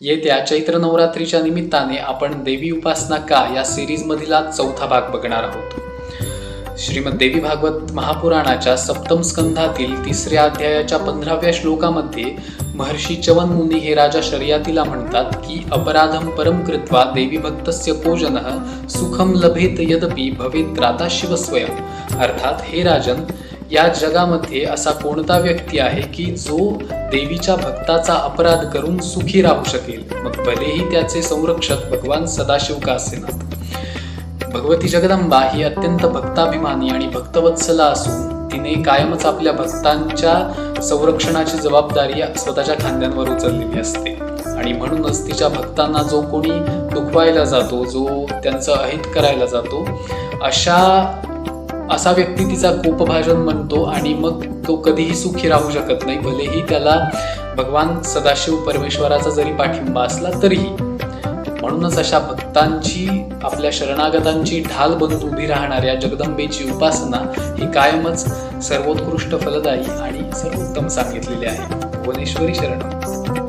येत्या चैत्र नवरात्रीच्या निमित्ताने आपण देवी उपासना का या सिरीज मधील चौथा भाग बघणार आहोत. श्रीमद देवी भागवत महापुराणाच्या सप्तम स्कंधातील 3ऱ्या अध्यायाच्या 15व्या श्लोकामध्ये महर्षी च्यवन मुनी हे राजा शर्यातीला म्हणतात की अपराधम परम कृत्वा देवी भक्तस्य को जनः सुखम लभेत यदपि भवेत त्राता शिव स्वयं. अर्थात हे राजन, या जगामध्ये असा कोणता व्यक्ती आहे की जो देवीच्या भक्ताचा अपराध करून सुखी राहू शकेल, मग भलेही त्याचे संरक्षक भगवान सदाशिव का असेनात. भगवती जगदंबा ही अत्यंत भक्ताभिमानी आणि भक्तवत्सला असून तिने कायमच आपल्या भक्तांच्या संरक्षणाची जबाबदारी स्वतःच्या खांद्यांवर उचललेली असते आणि म्हणूनच तिच्या भक्तांना जो कोणी दुखवायला जातो, जो त्यांचं अहित करायला जातो, असा व्यक्ती तिचा कोपभाजन म्हणतो आणि मग तो कधीही सुखी राहू शकत नाही, भलेही त्याला भगवान सदाशिव परमेश्वराचा जरी पाठिंबा असला तरीही. म्हणूनच अशा भक्तांची, आपल्या शरणागतांची ढाल बनून उभी राहणाऱ्या जगदंबेची उपासना ही कायमच सर्वोत्कृष्ट फलदायी आणि सर्वोत्तम सांगितलेली आहे. भुवनेश्वरी शरणम.